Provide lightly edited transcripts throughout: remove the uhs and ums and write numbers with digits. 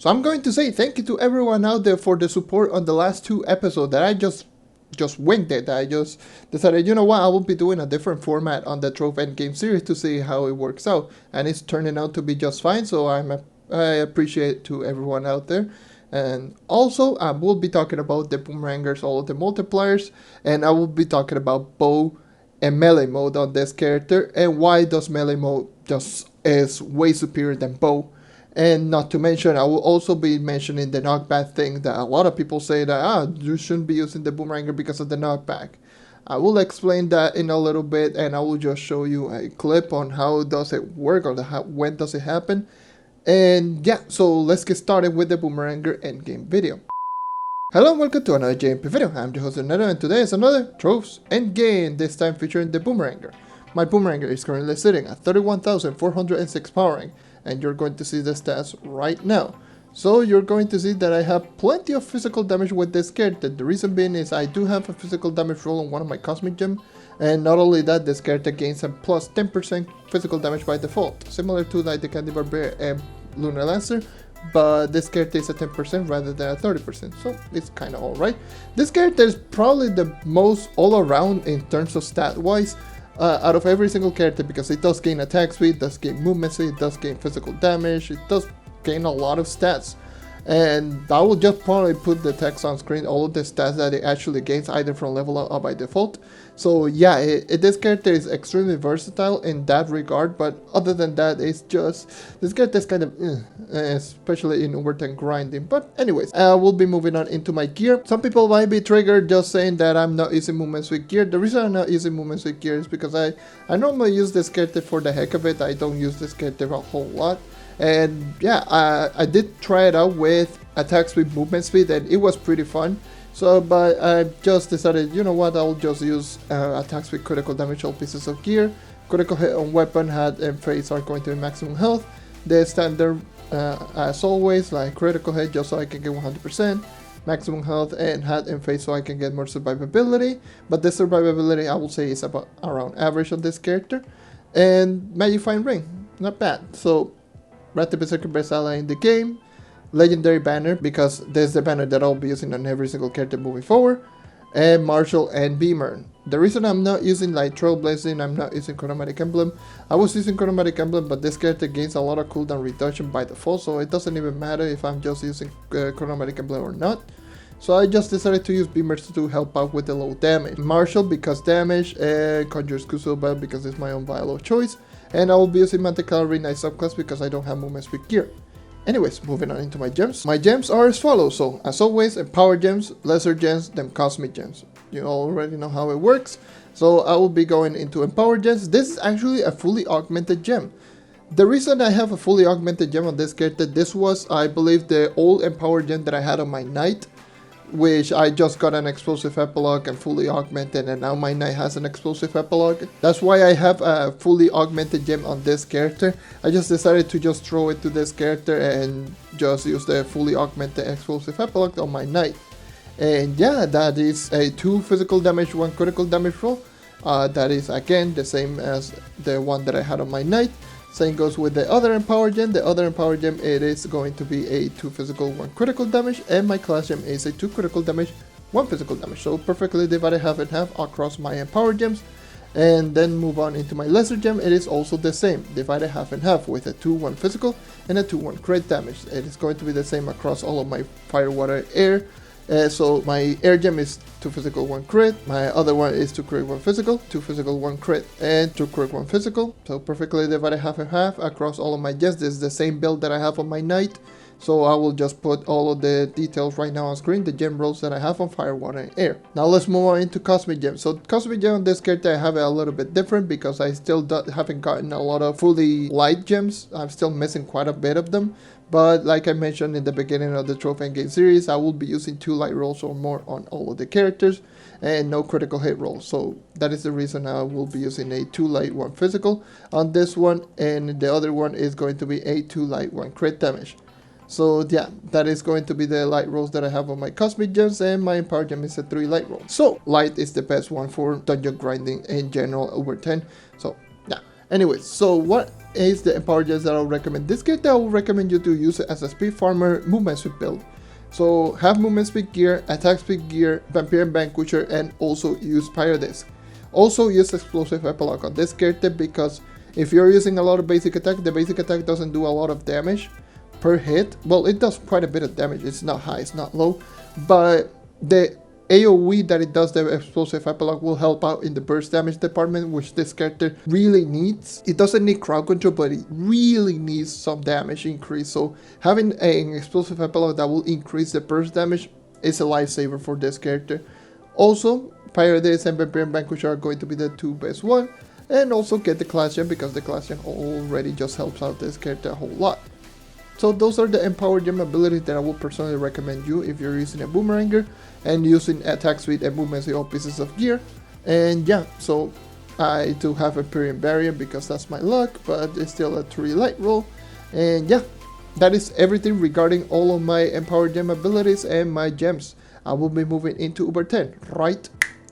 So I'm going to say thank you to everyone out there for the support on the last 2 episodes that I just winged it. I just decided, you know what, I will be doing a different format on the Trove Endgame series to see how it works out. And it's turning out to be just fine, so I appreciate to everyone out there. And also, I will be talking about the Boomerangers, all of the multipliers, and I will be talking about bow and melee mode on this character, and why does melee mode just is way superior than bow. And not to mention, I will also be mentioning the knockback thing that a lot of people say that you shouldn't be using the Boomeranger because of the knockback. I will explain that in a little bit, and I will just show you a clip on how does it work or when does it happen. And yeah, so let's get started with the Boomeranger endgame video. Hello and welcome to another JNMG video. I'm your host JonNario, and today is another Trove's endgame, this time featuring the Boomeranger. My Boomeranger is currently sitting at 31,406 powering, and you're going to see the stats right now. So you're going to see that I have plenty of physical damage with this character. The reason being is I do have a physical damage roll on one of my cosmic gems, and not only that, this character gains a plus 10% physical damage by default, similar to like the Candy Barbarian and Lunar Lancer, but this character is a 10% rather than a 30%, so it's kind of alright. This character is probably the most all around in terms of stat wise out of every single character, because it does gain attack speed, does gain movement speed, it does gain physical damage, it does gain a lot of stats. And I will just probably put the text on screen, all of the stats that it actually gains either from level up or by default. So yeah, this character is extremely versatile in that regard, but other than that, it's just, this character is kind of, especially in overtime grinding. But anyways, I will be moving on into my gear. Some people might be triggered just saying that I'm not using movement speed gear. The reason I'm not using movement speed gear is because I normally use this character for the heck of it. I don't use this character a whole lot. And yeah, I did try it out with attack speed, movement speed, and it was pretty fun. So, but I just decided, you know what, I'll just use attack speed, critical damage, all pieces of gear. Critical hit on weapon, head, and face are going to be maximum health. The standard, as always, like critical hit just so I can get 100%. Maximum health and head and face so I can get more survivability. But the survivability, I will say, is about around average on this character. And Magifying Ring, not bad. So, Rat the Berserker best ally in the game. Legendary banner, because there's the banner that I'll be using on every single character moving forward. And Marshall and Beamer. The reason I'm not using like Trailblazing, I'm not using Chromatic Emblem. I was using Chromatic Emblem, but this character gains a lot of cooldown reduction by default, so it doesn't even matter if I'm just using Chromatic Emblem or not. So I just decided to use Beamers to help out with the low damage. Marshall because damage, and Conjures Kusuba because it's my own vial of choice. And I will be using Monte Carlo Night subclass because I don't have movement speed gear. Anyways, moving on into my gems. My gems are as follows. So as always, Empower Gems, Lesser Gems, then Cosmic Gems. You already know how it works. So I will be going into Empower Gems. This is actually a fully augmented gem. The reason I have a fully augmented gem on this character, this was, I believe, the old Empower Gem that I had on my Knight, which I just got an explosive epilogue and fully augmented, and now my Knight has an explosive epilogue. That's why I have a fully augmented gem on this character. I just decided to just throw it to this character and just use the fully augmented explosive epilogue on my Knight. And yeah, that is a 2 physical damage, 1 critical damage roll. That is again the same as the one that I had on my Knight. Same goes with the other Empower Gem. The other Empower Gem, it is going to be a 2 physical, 1 critical damage, and my Class Gem is a 2 critical damage, 1 physical damage. So perfectly divided half and half across my Empower Gems. And then move on into my Lesser Gem. It is also the same, divided half and half with a 2-1 physical and a 2-1 crit damage. It is going to be the same across all of my Fire, Water, Air. So my Air Gem is 2 physical, 1 crit. My other one is 2 crit, 1 physical, 2 physical, 1 crit, and 2 crit, 1 physical. So perfectly divided half and half across all of my gems. This is the same build that I have on my Knight. So I will just put all of the details right now on screen, the gem rolls that I have on Fire, Water, and Air. Now let's move on into Cosmic Gem. So Cosmic Gem on this character I have it a little bit different because I still haven't gotten a lot of fully light gems. I'm still missing quite a bit of them. But like I mentioned in the beginning of the Trove Endgame series, I will be using 2 light rolls or more on all of the characters and no critical hit rolls. So that is the reason I will be using a 2 light, 1 physical on this one, and the other one is going to be a 2 light, 1 crit damage. So yeah, that is going to be the light rolls that I have on my Cosmic Gems, and my Empower Gem is a 3 light roll. So light is the best one for dungeon grinding in general over 10. So yeah. Anyways, so what is the empowered gems that I'll recommend? This character I will recommend you to use it as a speed farmer movement speed build. So have movement speed gear, attack speed gear, vampire vanquisher, and also use pyro disc. Also use explosive epilogue on this character because if you're using a lot of basic attack, the basic attack doesn't do a lot of damage per hit. Well, it does quite a bit of damage. It's not high, it's not low, but the AoE that it does, the explosive epilogue, will help out in the burst damage department, which this character really needs. It doesn't need crowd control, but it really needs some damage increase. So having an explosive epilogue that will increase the burst damage is a lifesaver for this character. Also, Pyrodis and Vampire Vanquish are going to be the two best ones. And also get the class gem, because the class gem already just helps out this character a whole lot. So those are the empowered gem abilities that I would personally recommend you if you're using a Boomeranger and using attack speed and movement speed, all pieces of gear. And yeah, so I do have Empyrean Barrier because that's my luck, but it's still a 3 light roll. And yeah, that is everything regarding all of my empowered gem abilities and my gems. I will be moving into Uber 10 right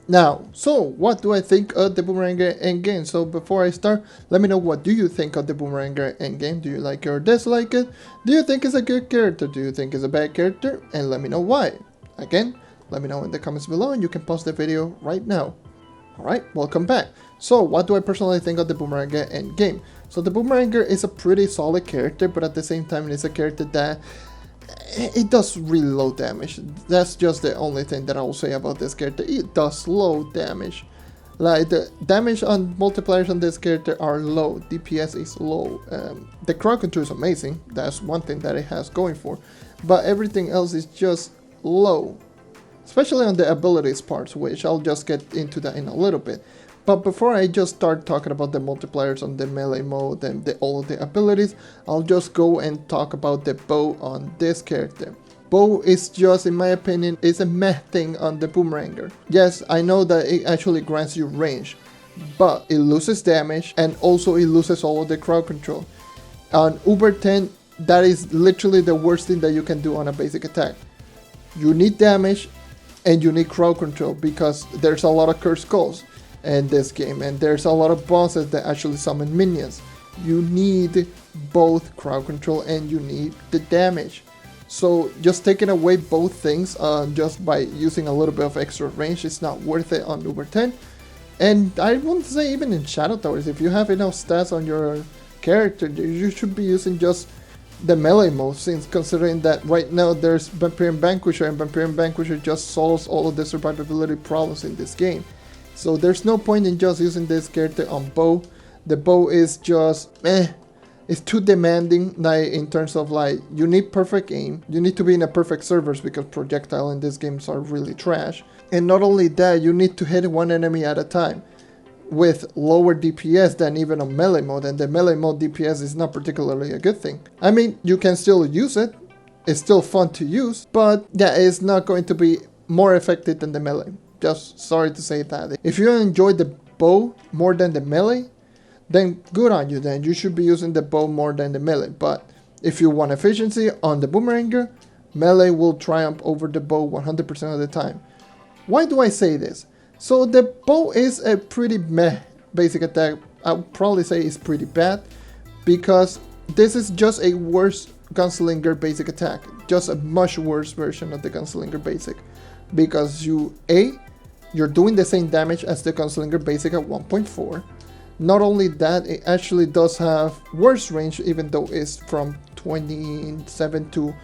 now. So what do I think of the Boomeranger endgame? So before I start, let me know, what do you think of the Boomeranger endgame? Do you like it or dislike it? Do you think it's a good character? Do you think it's a bad character? And let me know why. Again, let me know in the comments below, and you can pause the video right now. Alright, welcome back. So what do I personally think of the Boomeranger endgame? So the Boomeranger is a pretty solid character, but at the same time it's a character that it does really low damage. That's just the only thing that I will say about this character. It does low damage. Like, the damage on multipliers on this character are low. DPS is low. The crowd control is amazing. That's one thing that it has going for. But everything else is just low. Especially on the abilities parts, which I'll just get into that in a little bit. But before I just start talking about the multipliers on the melee mode and all of the abilities, I'll just go and talk about the bow on this character. Bow is just, in my opinion, is a meh thing on the Boomeranger. Yes, I know that it actually grants you range, but it loses damage and also it loses all of the crowd control. On Uber 10, that is literally the worst thing that you can do on a basic attack. You need damage and you need crowd control because there's a lot of cursed skulls in this game, and there's a lot of bosses that actually summon minions. You need both crowd control and you need the damage. So just taking away both things just by using a little bit of extra range is not worth it on Uber 10. And I wouldn't say even in Shadow Towers, if you have enough stats on your character, you should be using just the melee mode, since considering that right now there's Vampire Vanquisher, and Vampire Vanquisher just solves all of the survivability problems in this game. So there's no point in just using this character on bow. The bow is just it's too demanding, like in terms of like you need perfect aim. You need to be in a perfect servers because projectile in these games are really trash. And not only that, you need to hit one enemy at a time with lower DPS than even on melee mode, and the melee mode DPS is not particularly a good thing. I mean, you can still use it. It's still fun to use, but yeah, it's not going to be more effective than the melee. Just sorry to say that. If you enjoy the bow more than the melee, then good on you, then you should be using the bow more than the melee. But if you want efficiency on the Boomeranger, melee will triumph over the bow 100% of the time. Why do I say this? So the bow is a pretty meh basic attack. I would probably say it's pretty bad because this is just a worse Gunslinger basic attack. Just a much worse version of the Gunslinger basic. Because you're doing the same damage as the Gunslinger basic at 1.4. Not only that, it actually does have worse range, even though it's from 27 to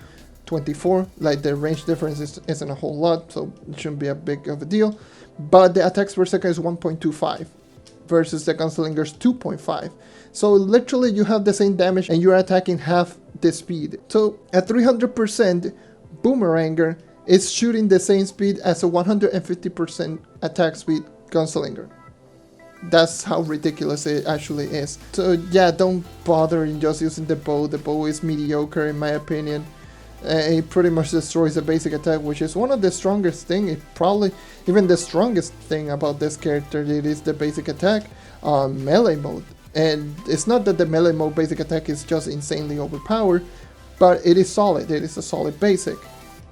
24. Like, the range difference isn't a whole lot, so it shouldn't be a big of a deal. But the attacks per second is 1.25 versus the Gunslinger's 2.5. So literally you have the same damage and you're attacking half the speed. So at 300%, Boomeranger is shooting the same speed as a 150% attack speed Gunslinger. That's how ridiculous it actually is. So yeah, don't bother in just using the bow. The bow is mediocre in my opinion. It pretty much destroys the basic attack, which is one of the strongest thing. It probably even the strongest thing about this character. It is the basic attack on melee mode. And it's not that the melee mode basic attack is just insanely overpowered, but it is solid. It is a solid basic.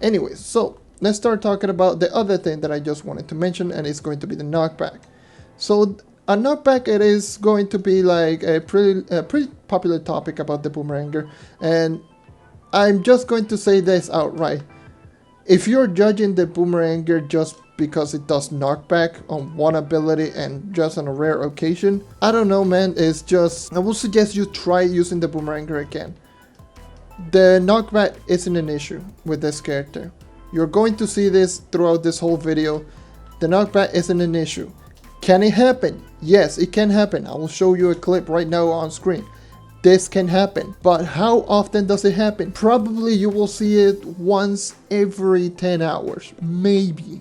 Anyways, so let's start talking about the other thing that I just wanted to mention, and it's going to be the knockback. So A knockback, it is going to be like a pretty popular topic about the Boomeranger, and I'm just going to say this outright. If you're judging the Boomeranger just because it does knockback on one ability and just on a rare occasion, I don't know, man. It's just, I will suggest you try using the Boomeranger again. The knockback isn't an issue with this character. You're going to see this throughout this whole video. The knockback isn't an issue. Can it happen? Yes, it can happen. I will show you a clip right now on screen. This can happen, but how often does it happen? Probably you will see it once every 10 hours, maybe.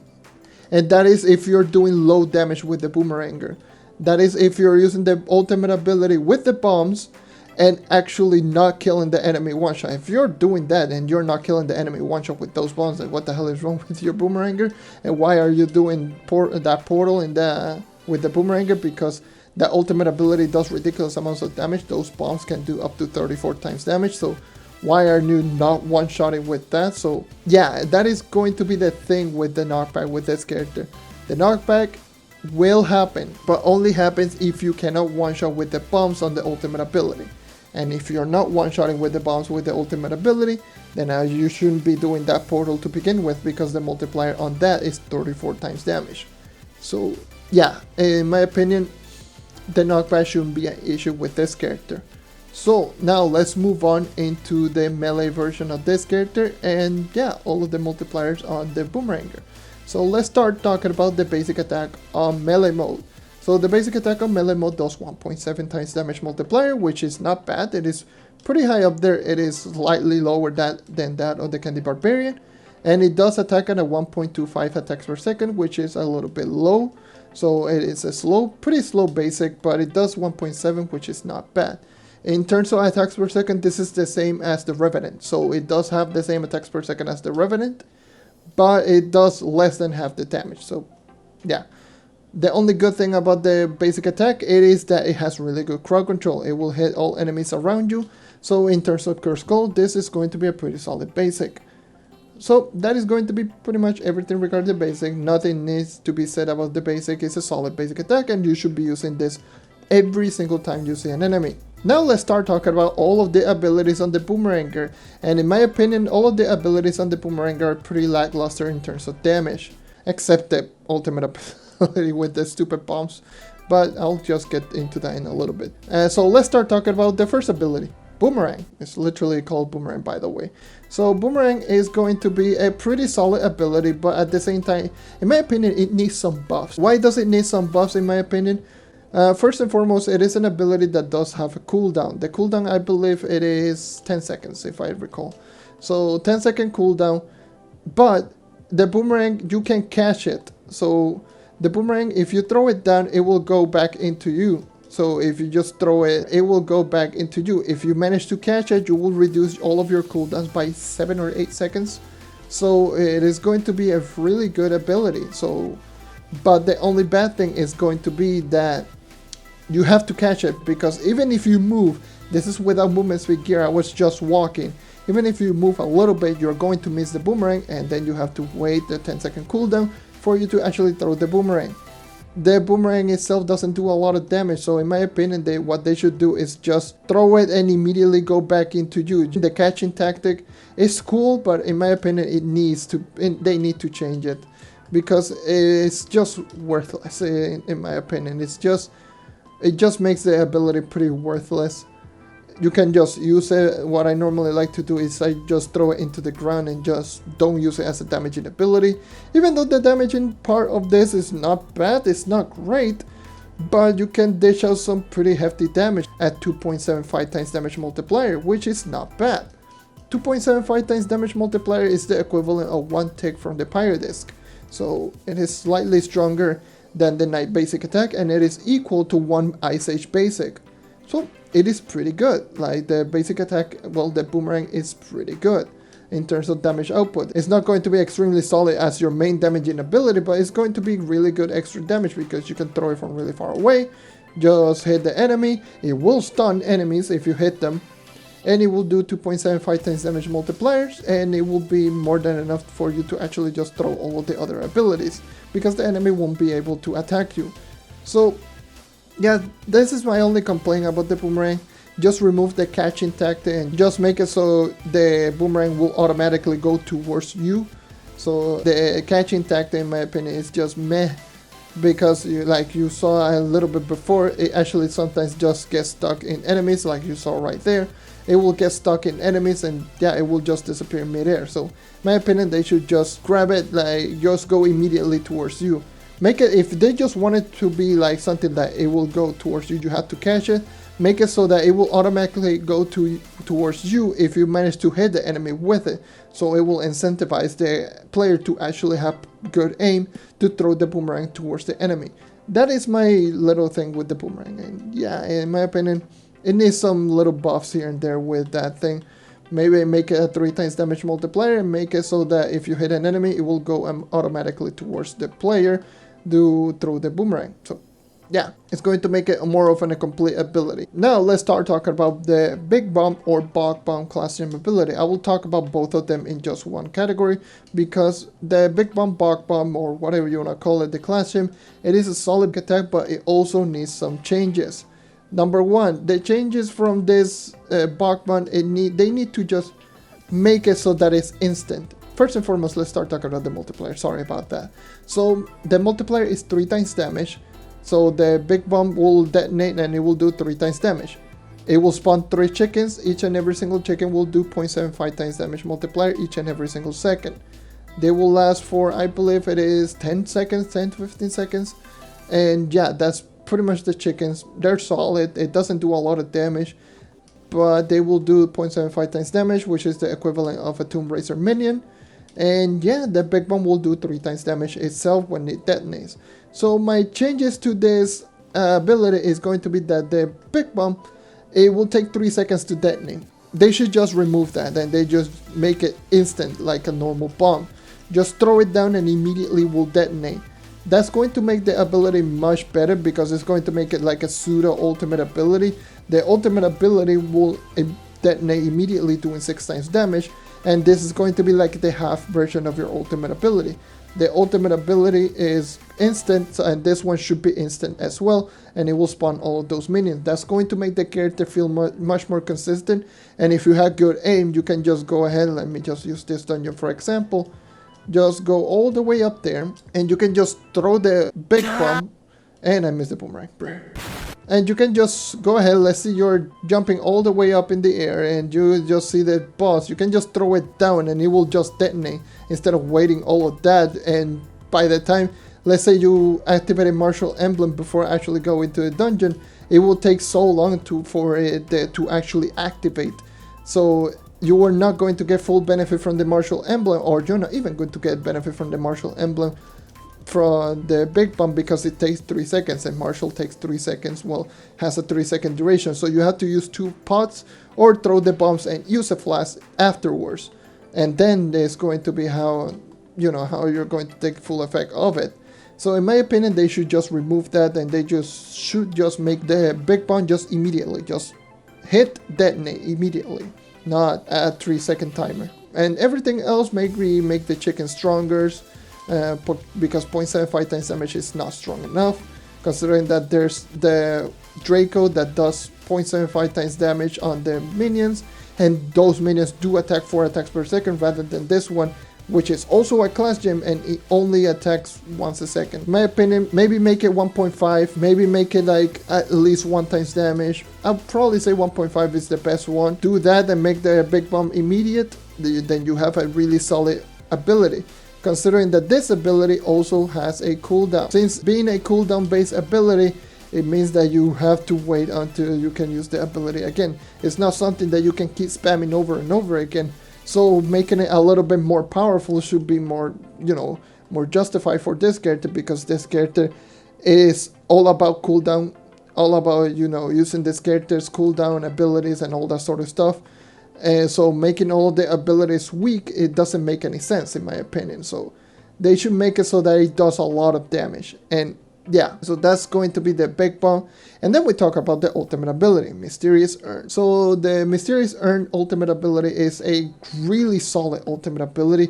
And that is if you're doing low damage with the Boomeranger. That is if you're using the ultimate ability with the bombs and actually not killing the enemy one shot. If you're doing that and you're not killing the enemy one shot with those bombs, then what the hell is wrong with your Boomeranger? And why are you doing that portal in with the Boomeranger? Because the ultimate ability does ridiculous amounts of damage. Those bombs can do up to 34 times damage. So why are you not one-shotting with that? So yeah, that is going to be the thing with the knockback with this character. The knockback will happen, but only happens if you cannot one-shot with the bombs on the ultimate ability. And if you're not one-shotting with the bombs with the ultimate ability, then you shouldn't be doing that portal to begin with, because the multiplier on that is 34 times damage. So yeah, in my opinion, the knockback shouldn't be an issue with this character. So now let's move on into the melee version of this character, and yeah, all of the multipliers on the Boomeranger. So let's start talking about the basic attack on melee mode. So the basic attack on melee mode does 1.7 times damage multiplier, which is not bad. It is pretty high up there. It is slightly lower than that of the Candy Barbarian, and it does attack at a 1.25 attacks per second, which is a little bit low. So it is a pretty slow basic, but it does 1.7, which is not bad. In terms of attacks per second, this is the same as the Revenant. So it does have the same attacks per second as the Revenant, but it does less than half the damage. So yeah, the only good thing about the basic attack, it is that it has really good crowd control. It will hit all enemies around you. So in terms of Curse Skull, this is going to be a pretty solid basic. So that is going to be pretty much everything regarding the basic. Nothing needs to be said about the basic. It's a solid basic attack, and you should be using this every single time you see an enemy. Now let's start talking about all of the abilities on the Boomeranger. And in my opinion, all of the abilities on the Boomeranger are pretty lackluster in terms of damage, except the ultimate ability with the stupid bombs. But I'll just get into that in a little bit. So let's start talking about the first ability. Boomerang. It's literally called Boomerang, by the way. So Boomerang is going to be a pretty solid ability, but at the same time, in my opinion, it needs some buffs. Why does it need some buffs, in my opinion? First and foremost, it is an ability that does have a cooldown. The cooldown, I believe it is 10 seconds, if I recall. So 10-second cooldown, but the Boomerang, you can catch it. So the Boomerang, if you throw it down, it will go back into you. So if you just throw it, it will go back into you. If you manage to catch it, you will reduce all of your cooldowns by 7 or 8 seconds. So it is going to be a really good ability. So, but the only bad thing is going to be that you have to catch it, because even if you move, this is without movement speed gear, I was just walking. Even if you move a little bit, you're going to miss the Boomerang, and then you have to wait the 10-second cooldown for you to actually throw the Boomerang. The Boomerang itself doesn't do a lot of damage, so in my opinion, what they should do is just throw it and immediately go back into you. The catching tactic is cool, but in my opinion, they need to change it, because it's just worthless. In my opinion, it just makes the ability pretty worthless. You can just use it. What I normally like to do is I just throw it into the ground and just don't use it as a damaging ability. Even though the damaging part of this is not bad, it's not great, but you can dish out some pretty hefty damage at 2.75 times damage multiplier, which is not bad. 2.75 times damage multiplier is the equivalent of 1 tick from the Pyro Disc. So it is slightly stronger than the Night basic attack, and it is equal to 1 Ice Age basic. So it is pretty good. Like the basic attack, well, the Boomerang is pretty good in terms of damage output. It's not going to be extremely solid as your main damaging ability, but it's going to be really good extra damage, because you can throw it from really far away. Just hit the enemy. It will stun enemies if you hit them, and it will do 2.75 times damage multipliers, and it will be more than enough for you to actually just throw all of the other abilities, because the enemy won't be able to attack you. So yeah, this is my only complaint about the boomerang. Just remove the catching tactic and just make it so the boomerang will automatically go towards you. So the catching tactic, in my opinion, is just meh, because like you saw a little bit before, it actually sometimes just gets stuck in enemies, like you saw right there. It will get stuck in enemies and yeah, it will just disappear midair. So in my opinion, they should just grab it, like just go immediately towards you. Make it, if they just want it to be like something that it will go towards you, you have to catch it. Make it so that it will automatically go towards you if you manage to hit the enemy with it. So it will incentivize the player to actually have good aim to throw the boomerang towards the enemy. That is my little thing with the boomerang. And yeah, in my opinion, it needs some little buffs here and there with that thing. Maybe make it a 3 times damage multiplier and make it so that if you hit an enemy, it will go automatically towards the player to throw the boomerang. So yeah, it's going to make it more of a complete ability. Now let's start talking about the Big Bomb or Bog Bomb class gem ability. I will talk about both of them in just one category, because the Big Bomb, Bog Bomb, or whatever you want to call it, the class gem, it is a solid attack, but it also needs some changes. Number one, the changes from this Bog Bomb, they need to just make it so that it's instant. First and foremost, let's start talking about the multiplier. Sorry about that. So the multiplier is 3 times damage. So the Big Bomb will detonate and it will do 3 times damage. It will spawn 3 chickens. Each and every single chicken will do 0.75 times damage multiplier each and every single second. They will last for, I believe it is 10 seconds, 10 to 15 seconds. And yeah, that's pretty much the chickens. They're solid. It doesn't do a lot of damage, but they will do 0.75 times damage, which is the equivalent of a Tomb Raider minion. And yeah, the Big Bomb will do 3 times damage itself when it detonates. So my changes to this ability is going to be that the Big Bomb, it will take 3 seconds to detonate. They should just remove that and they just make it instant like a normal bomb. Just throw it down and immediately will detonate. That's going to make the ability much better, because it's going to make it like a pseudo ultimate ability. The ultimate ability will detonate immediately doing 6 times damage. And this is going to be like the half version of your ultimate ability. The ultimate ability is instant, and this one should be instant as well, and it will spawn all of those minions. That's going to make the character feel much more consistent. And if you have good aim, you can just go ahead, let me just use this dungeon for example. Just go all the way up there, and you can just throw the Big Bomb, and I missed the boomerang. And you can just go ahead, let's see, you're jumping all the way up in the air and you just see the boss. You can just throw it down and it will just detonate instead of waiting all of that. And by the time, let's say you activate a martial emblem before actually going to the dungeon, it will take so long for it to actually activate. So you are not going to get full benefit from the martial emblem, or you're not even going to get benefit from the martial emblem from the Big Bomb, because it takes 3 seconds and martial takes 3 seconds, well, has a 3-second duration. So you have to use 2 pots or throw the bombs and use a flask afterwards, and then there's going to be how you're going to take full effect of it. So in my opinion, they should just remove that, and they should just make the Big Bomb just immediately just hit detonate immediately, not a 3-second timer. And everything else, maybe make the chicken stronger, because 0.75 times damage is not strong enough, considering that there's the Draco that does 0.75 times damage on the minions, and those minions do attack 4 attacks per second rather than this one, which is also a class gem and it only attacks once a second. In my opinion, maybe make it 1.5, maybe make it like at least 1 times damage. I'll probably say 1.5 is the best one. Do that and make the Big Bomb immediate, then you have a really solid ability. Considering that this ability also has a cooldown. Since being a cooldown based ability, it means that you have to wait until you can use the ability again. It's not something that you can keep spamming over and over again. So making it a little bit more powerful should be more, more justified for this character, because this character is all about cooldown, all about, using this character's cooldown abilities and all that sort of stuff. And so making all the abilities weak, it doesn't make any sense in my opinion. So they should make it so that it does a lot of damage. And yeah, so that's going to be the Big Bomb. And then we talk about the ultimate ability, Mysterious Urn. So the Mysterious Urn ultimate ability is a really solid ultimate ability,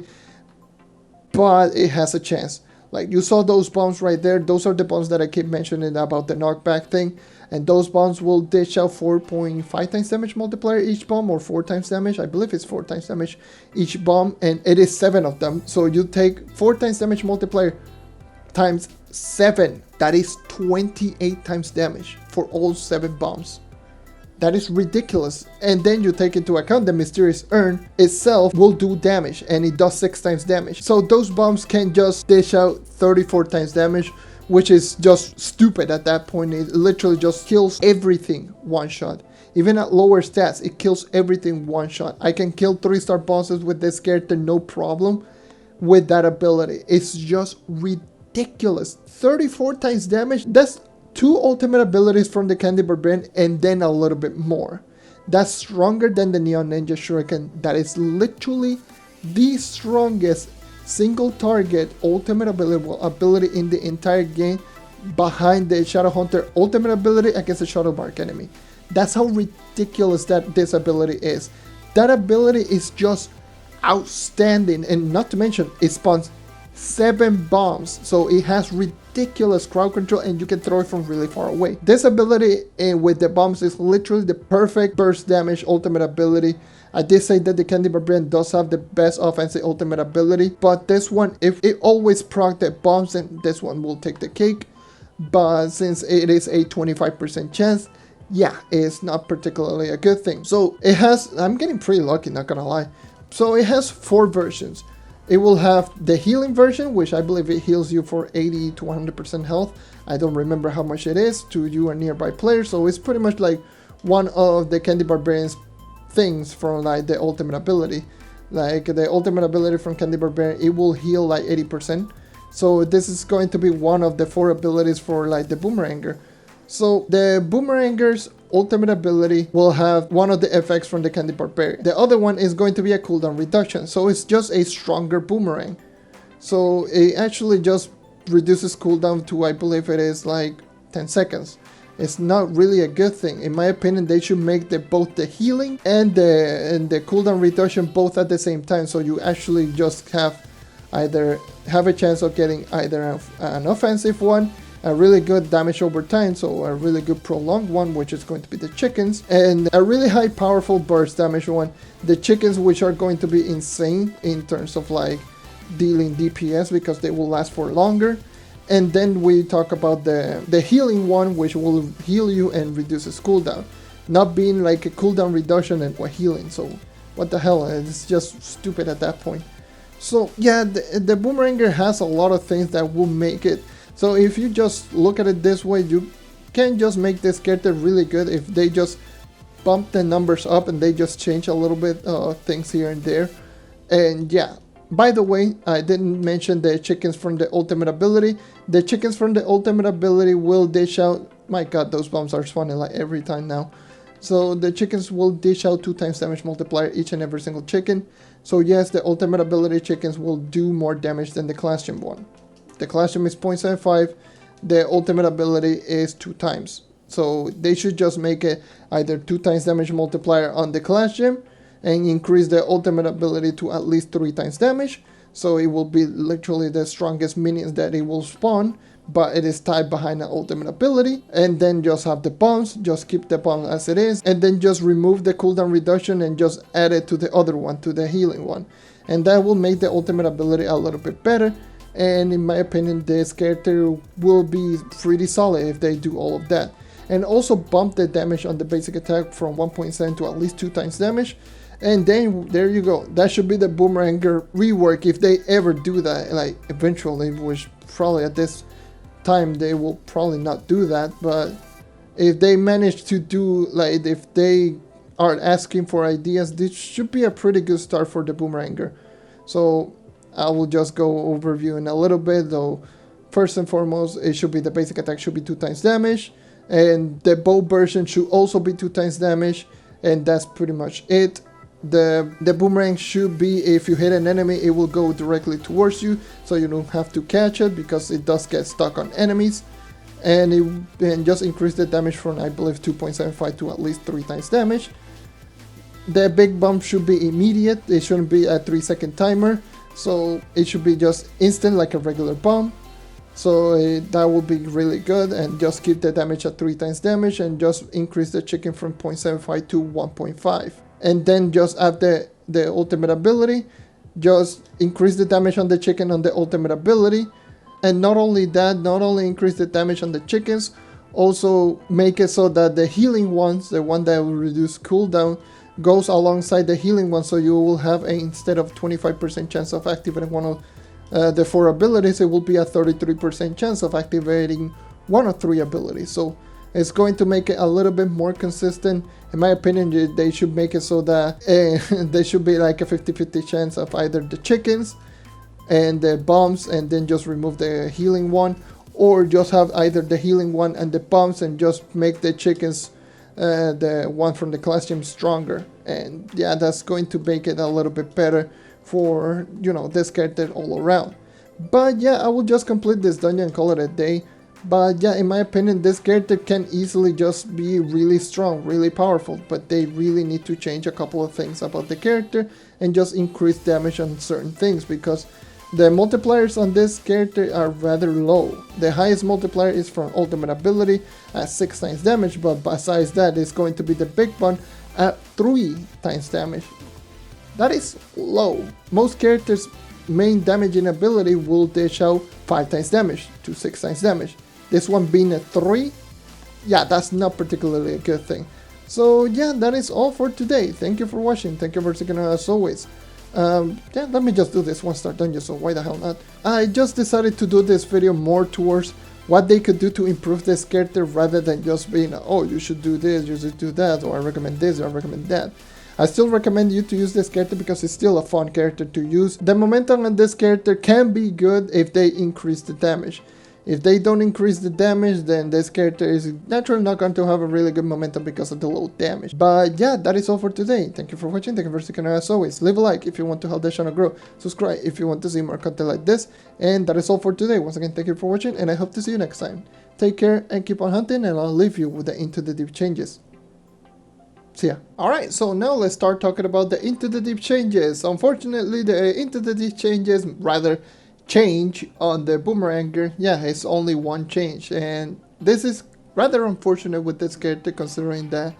but it has a chance. Like you saw those bombs right there. Those are the bombs that I keep mentioning about the knockback thing. And those bombs will dish out 4.5 times damage multiplier each bomb, or 4 times damage. I believe it's 4 times damage each bomb, and it is 7 of them. So you take 4 times damage multiplier times 7. That is 28 times damage for all 7 bombs. That is ridiculous. And then you take into account the mysterious urn itself will do damage, and it does 6 times damage. So those bombs can just dish out 34 times damage, which is just stupid at that point. It literally just kills everything one shot. Even at lower stats, it kills everything one shot. I can kill 3-star bosses with this character no problem with that ability. It's just ridiculous. 34 times damage, that's 2 ultimate abilities from the Candy Barbarian and then a little bit more. That's stronger than the Neon Ninja Shuriken. That is literally the strongest single target ultimate ability in the entire game, behind the Shadow Hunter ultimate ability against the Shadow Bark enemy. That's how ridiculous that this ability is. That ability is just outstanding, and not to mention it spawns 7 bombs, so it has ridiculous crowd control and you can throw it from really far away. This ability with the bombs is literally the perfect burst damage ultimate ability. I did say that the Candy Barbarian does have the best offensive ultimate ability, but this one, if it always proc the bombs, then this one will take the cake. But since it is a 25% chance, yeah, it's not particularly a good thing. So it has, I'm getting pretty lucky, not gonna lie. So it has 4 versions. It will have the healing version, which I believe it heals you for 80 to 100% health. I don't remember how much it is to you or nearby players, so it's pretty much like one of the Candy Barbarian's things from like the ultimate ability. Like the ultimate ability from Candy Barbarian, it will heal like 80%. So this is going to be one of the 4 abilities for like the Boomeranger. So the Boomeranger's ultimate ability will have one of the effects from the Candy Barbarian. The other one is going to be a cooldown reduction, so it's just a stronger boomerang. So it actually just reduces cooldown to, I believe it is like 10 seconds. It's not really a good thing. In my opinion, they should make both the healing and the cooldown reduction both at the same time, so you actually just have a chance of getting either an offensive one, a really good damage over time, so a really good prolonged one, which is going to be the chickens, and a really high powerful burst damage one, the chickens, which are going to be insane in terms of like dealing DPS because they will last for longer. And then we talk about the healing one, which will heal you and reduces cooldown, not being like a cooldown reduction and healing. So what the hell, it's just stupid at that point. So yeah, the Boomeranger has a lot of things that will make it. So if you just look at it this way, you can just make this character really good if they just bump the numbers up and they just change a little bit things here and there. And yeah, by the way, I didn't mention the chickens from the ultimate ability. The chickens from the ultimate ability will dish out, my god, those bombs are spawning like every time now. So the chickens will dish out 2 times damage multiplier each and every single chicken. So yes, the ultimate ability chickens will do more damage than the class gem one. The class gem is 0.75, the ultimate ability is 2 times. So they should just make it either 2 times damage multiplier on the class gem and increase the ultimate ability to at least 3 times damage. So it will be literally the strongest minions that it will spawn, but it is tied behind an ultimate ability. And then just have the bombs, just keep the bomb as it is, and then just remove the cooldown reduction and just add it to the other one, to the healing one. And that will make the ultimate ability a little bit better. And in my opinion, this character will be pretty solid if they do all of that. And also bump the damage on the basic attack from 1.7 to at least 2 times damage. And then there you go. That should be the Boomeranger rework if they ever do that, like eventually, which probably at this time they will probably not do that. But if they manage to do, like if they are asking for ideas, this should be a pretty good start for the Boomeranger. So I will just go overview in a little bit, though. First and foremost, it should be the basic attack should be 2 times damage, and the bow version should also be 2 times damage, and that's pretty much it. The boomerang should be, if you hit an enemy, it will go directly towards you, so you don't have to catch it because it does get stuck on enemies, and just increase the damage from, I believe, 2.75 to at least 3 times damage. The big bump should be immediate. It shouldn't be a 3-second timer. So it should be just instant like a regular bomb. So that will be really good, and just keep the damage at 3 times damage and just increase the chicken from 0.75 to 1.5. And then just add the ultimate ability, just increase the damage on the chicken on the ultimate ability. And not only that, not only increase the damage on the chickens, also make it so that the healing ones, the one that will reduce cooldown, goes alongside the healing one, so you will have instead of 25% chance of activating one of the 4 abilities, it will be a 33% chance of activating one of 3 abilities. So it's going to make it a little bit more consistent. In my opinion, they should make it so that there should be like a 50-50 chance of either the chickens and the bombs, and then just remove the healing one, or just have either the healing one and the bombs and just make the chickens the one from the class gym stronger. And yeah, that's going to make it a little bit better for, you know, this character all around. But yeah, I will just complete this dungeon and call it a day. But yeah, in my opinion, this character can easily just be really strong, really powerful, but they really need to change a couple of things about the character and just increase damage on certain things, because the multipliers on this character are rather low. The highest multiplier is from ultimate ability at 6 times damage, but besides that, it's going to be the big one at 3 times damage. That is low. Most characters' main damaging ability will dish out 5 times damage to 6 times damage. This one being a 3, yeah, that's not particularly a good thing. So yeah, that is all for today. Thank you for watching. Thank you for sticking around as always. Yeah, let me just do this 1-star dungeon, so why the hell not? I just decided to do this video more towards what they could do to improve this character, rather than just being, oh, you should do this, you should do that, or I recommend this, or I recommend that. I still recommend you to use this character because it's still a fun character to use. The momentum on this character can be good if they increase the damage. If they don't increase the damage, then this character is naturally not going to have a really good momentum because of the low damage. But yeah, that is all for today. Thank you for watching. Thank you for sticking around as always. Leave a like if you want to help the channel grow. Subscribe if you want to see more content like this. And that is all for today. Once again, thank you for watching, and I hope to see you next time. Take care and keep on hunting, and I'll leave you with the Into the Deep changes. See ya. Alright, so now let's start talking about the Into the Deep changes. Unfortunately, the Into the Deep changes, rather change on the Boomeranger, yeah, it's only one change, and this is rather unfortunate with this character, considering that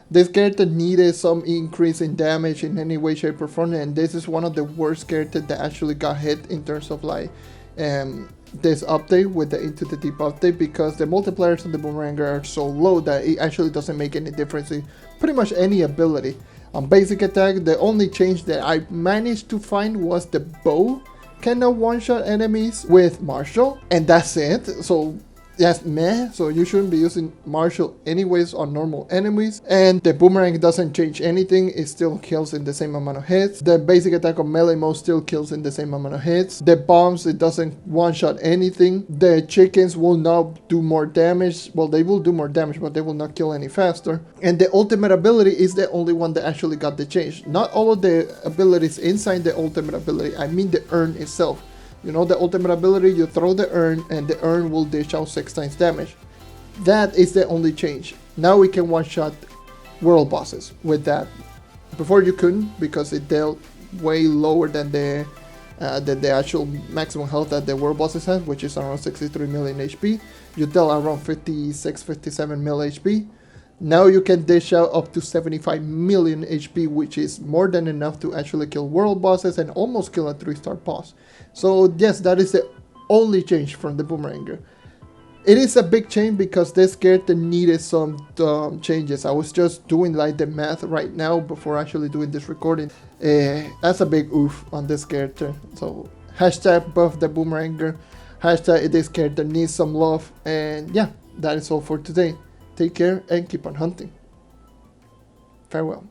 this character needed some increase in damage in any way, shape or form, and this is one of the worst characters that actually got hit in terms of like this update with the Into the Deep update, because the multipliers on the Boomeranger are so low that it actually doesn't make any difference in pretty much any ability. On basic attack, the only change that I managed to find was the bow cannot one-shot enemies with Martial, and that's it. So that's meh, so you shouldn't be using Martial anyways on normal enemies. And the Boomerang doesn't change anything, it still kills in the same amount of hits. The basic attack on melee mode still kills in the same amount of hits. The bombs, it doesn't one-shot anything. The chickens will not do more damage. Well, they will do more damage, but they will not kill any faster. And the ultimate ability is the only one that actually got the change. Not all of the abilities inside the ultimate ability, I mean the urn itself. You know, the ultimate ability, you throw the urn and the urn will dish out 6 times damage. That is the only change. Now we can one-shot world bosses with that. Before you couldn't, because it dealt way lower than the actual maximum health that the world bosses had, which is around 63 million HP. You dealt around 56-57 mil HP. Now you can dish out up to 75 million HP, which is more than enough to actually kill world bosses and almost kill a 3-star boss. So yes, that is the only change from the Boomeranger. It is a big change because this character needed some changes. I was just doing like the math right now before actually doing this recording. That's a big oof on this character. So hashtag buff the Boomeranger. Hashtag this character needs some love. And yeah, that is all for today. Take care and keep on hunting. Farewell.